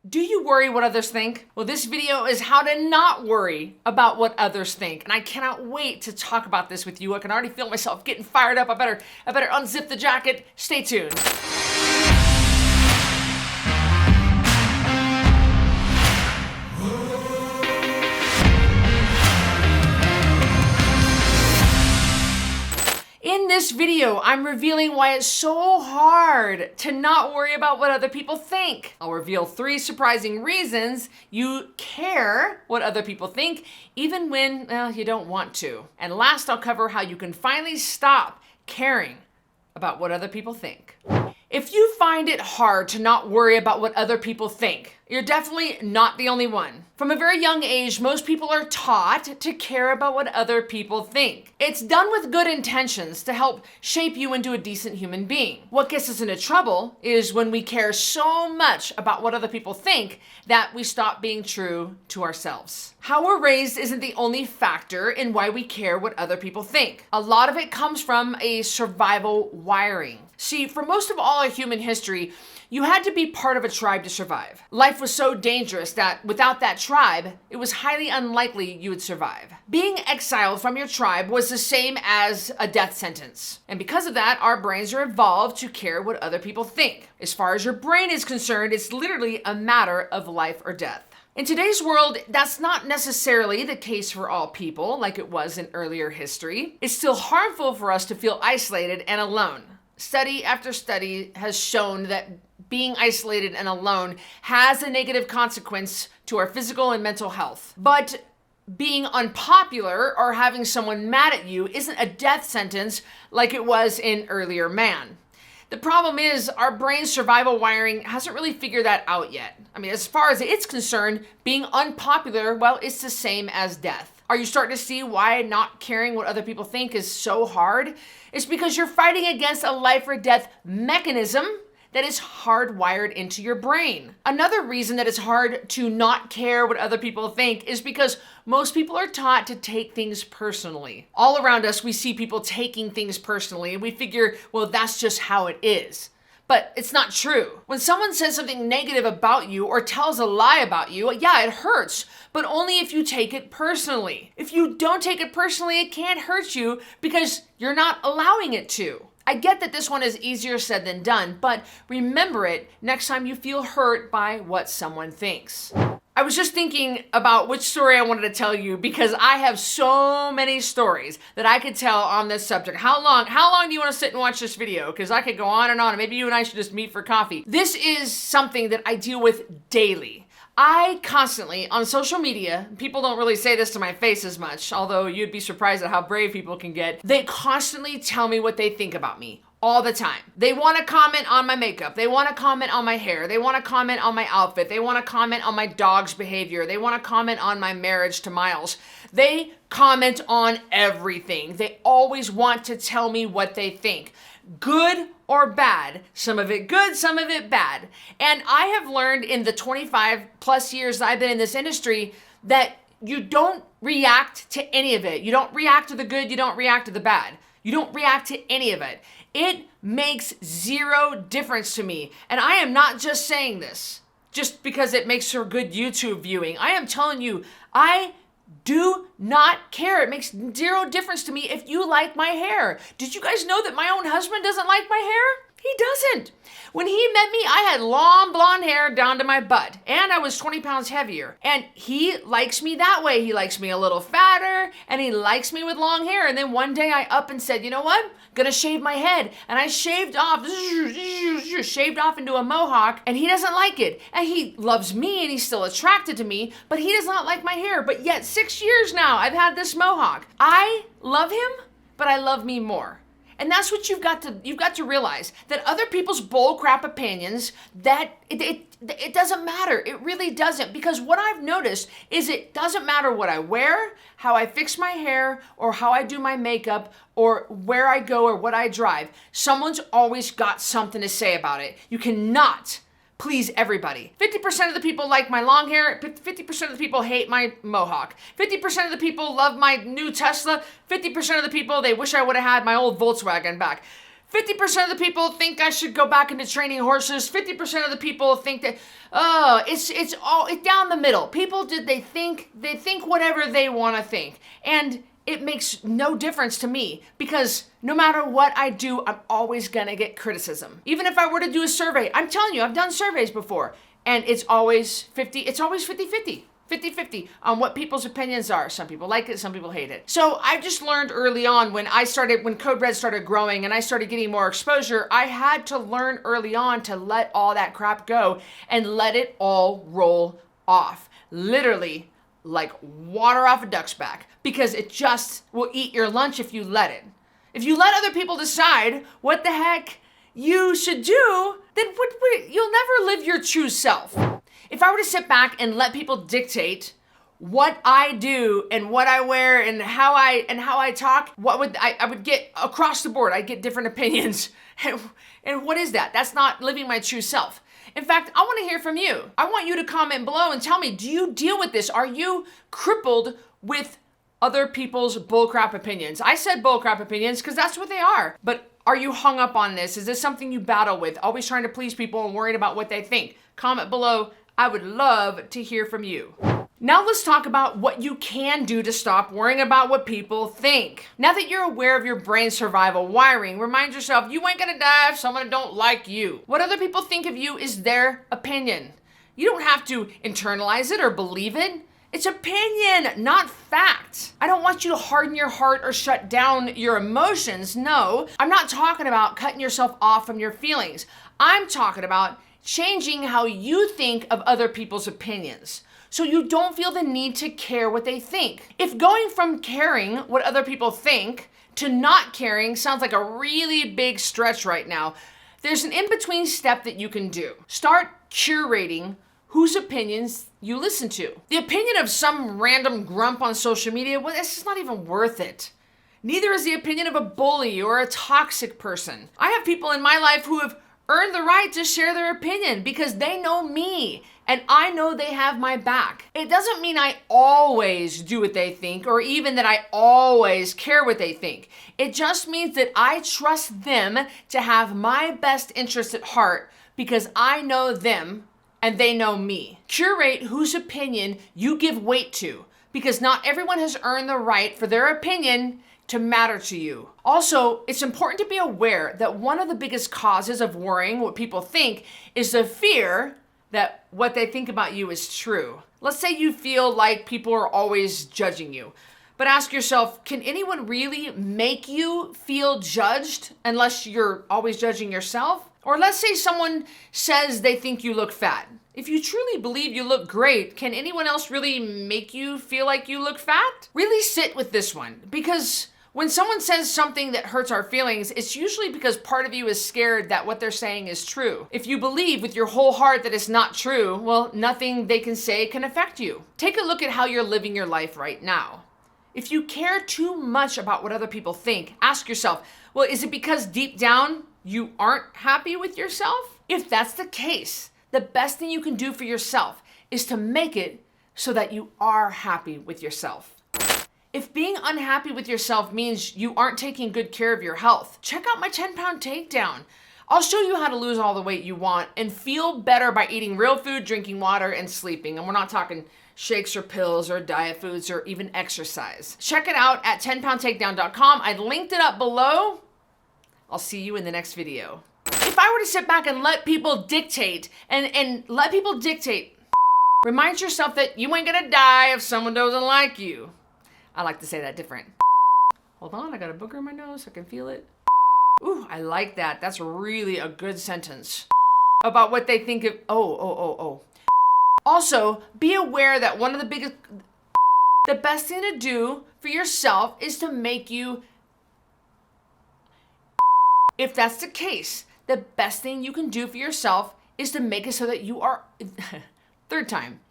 Do you worry what others think? Well, this video is how to not worry about what others think. And I cannot wait to talk about this with you. I can already feel myself getting fired up. I better unzip the jacket. Stay tuned. In this video, I'm revealing why it's so hard to not worry about what other people think. I'll reveal 3 surprising reasons you care what other people think, even when, well, you don't want to. And last, I'll cover how you can finally stop caring about what other people think. If you find it hard to not worry about what other people think, you're definitely not the only one. From a very young age, most people are taught to care about what other people think. It's done with good intentions to help shape you into a decent human being. What gets us into trouble is when we care so much about what other people think that we stop being true to ourselves. How we're raised isn't the only factor in why we care what other people think. A lot of it comes from a survival wiring. See, for most of all of human history, you had to be part of a tribe to survive. Life was so dangerous that without that tribe, it was highly unlikely you would survive. Being exiled from your tribe was the same as a death sentence. And because of that, our brains are evolved to care what other people think. As far as your brain is concerned, it's literally a matter of life or death. In today's world, that's not necessarily the case for all people, like it was in earlier history. It's still harmful for us to feel isolated and alone. Study after study has shown that being isolated and alone has a negative consequence to our physical and mental health. But being unpopular or having someone mad at you isn't a death sentence like it was in earlier man. The problem is our brain's survival wiring hasn't really figured that out yet. I mean, as far as it's concerned, being unpopular, well, it's the same as death. Are you starting to see why not caring what other people think is so hard? It's because you're fighting against a life or death mechanism that is hardwired into your brain. Another reason that it's hard to not care what other people think is because most people are taught to take things personally. All around us, we see people taking things personally, and we figure, well, that's just how it is. But it's not true. When someone says something negative about you or tells a lie about you, yeah, it hurts, but only if you take it personally. If you don't take it personally, it can't hurt you because you're not allowing it to. I get that this one is easier said than done, but remember it next time you feel hurt by what someone thinks. I was just thinking about which story I wanted to tell you because I have so many stories that I could tell on this subject. How long do you want to sit and watch this video? Because I could go on and on, and maybe you and I should just meet for coffee. This is something that I deal with daily. I constantly, on social media, people don't really say this to my face as much, although you'd be surprised at how brave people can get. They constantly tell me what they think about me. All the time. They want to comment on my makeup. They want to comment on my hair. They want to comment on my outfit. They want to comment on my dog's behavior. They want to comment on my marriage to Miles. They comment on everything. They always want to tell me what they think. Good or bad. Some of it good, some of it bad. And I have learned in the 25 plus years that I've been in this industry that you don't react to any of it. You don't react to the good. You don't react to the bad. You don't react to any of it. It makes zero difference to me. And I am not just saying this just because it makes for good YouTube viewing. I am telling you, I do not care. It makes zero difference to me if you like my hair. Did you guys know that my own husband doesn't like my hair? He doesn't. When he met me, I had long blonde hair down to my butt, and I was 20 pounds heavier. And he likes me that way. He likes me a little fatter, and he likes me with long hair. And then one day I up and said, you know what? Gonna shave my head. And I shaved off into a mohawk, and he doesn't like it. And he loves me, and he's still attracted to me, but he does not like my hair. But yet 6 years now, I've had this mohawk. I love him, but I love me more. And that's what you've got to realize, that other people's bullcrap opinions, that it doesn't matter. It really doesn't. Because what I've noticed is it doesn't matter what I wear, how I fix my hair, or how I do my makeup, or where I go, or what I drive. Someone's always got something to say about it. You cannot please everybody. 50% of the people like my long hair. 50% of the people hate my mohawk. 50% of the people love my new Tesla. 50% of the people, they wish I would have had my old Volkswagen back. 50% of the people think I should go back into training horses. 50% of the people think that, it's down the middle. People, they think whatever they want to think. And it makes no difference to me because no matter what I do, I'm always going to get criticism. Even if I were to do a survey, I'm telling you, I've done surveys before and it's always 50-50. 50-50 on what people's opinions are. Some people like it, some people hate it. So I just learned early on when Code Red started growing and I started getting more exposure, I had to learn early on to let all that crap go and let it all roll off. Literally like water off a duck's back, because it just will eat your lunch if you let it. If you let other people decide what the heck you should do, then you'll never live your true self. If I were to sit back and let people dictate what I do and what I wear and how I talk, I would get across the board. I'd get different opinions. And what is that? That's not living my true self. In fact, I want to hear from you. I want you to comment below and tell me, do you deal with this? Are you crippled with other people's bullcrap opinions? I said bullcrap opinions because that's what they are. But are you hung up on this? Is this something you battle with? Always trying to please people and worried about what they think? Comment below. I would love to hear from you. Now let's talk about what you can do to stop worrying about what people think. Now that you're aware of your brain's survival wiring, remind yourself you ain't gonna die if someone don't like you. What other people think of you is their opinion. You don't have to internalize it or believe it. It's opinion, not fact. I don't want you to harden your heart or shut down your emotions. No, I'm not talking about cutting yourself off from your feelings. I'm talking about changing how you think of other people's opinions, so you don't feel the need to care what they think. If going from caring what other people think to not caring sounds like a really big stretch right now, there's an in-between step that you can do. Start curating whose opinions you listen to. The opinion of some random grump on social media, well, it's just not even worth it. Neither is the opinion of a bully or a toxic person. I have people in my life who have earned the right to share their opinion because they know me and I know they have my back. It doesn't mean I always do what they think or even that I always care what they think. It just means that I trust them to have my best interest at heart because I know them and they know me. Curate whose opinion you give weight to because not everyone has earned the right for their opinion to matter to you. Also, it's important to be aware that one of the biggest causes of worrying what people think is the fear that what they think about you is true. Let's say you feel like people are always judging you, but ask yourself, can anyone really make you feel judged unless you're always judging yourself? Or let's say someone says they think you look fat. If you truly believe you look great, can anyone else really make you feel like you look fat? Really sit with this one, because when someone says something that hurts our feelings, it's usually because part of you is scared that what they're saying is true. If you believe with your whole heart that it's not true, well, nothing they can say can affect you. Take a look at how you're living your life right now. If you care too much about what other people think, ask yourself, well, is it because deep down you aren't happy with yourself? If that's the case, the best thing you can do for yourself is to make it so that you are happy with yourself. If being unhappy with yourself means you aren't taking good care of your health, check out my 10-pound takedown. I'll show you how to lose all the weight you want and feel better by eating real food, drinking water, and sleeping. And we're not talking shakes or pills or diet foods or even exercise. Check it out at 10poundtakedown.com. I linked it up below. I'll see you in the next video. If I were to sit back and let people dictate and let people dictate, remind yourself that you ain't gonna die if someone doesn't like you. I like to say that different. Hold on, I got a booger in my nose, I can feel it. Ooh, I like that. That's really a good sentence. About what they think of, Also, be aware that the best thing to do for yourself is to make you, if that's the case, the best thing you can do for yourself is to make it so that you are, third time,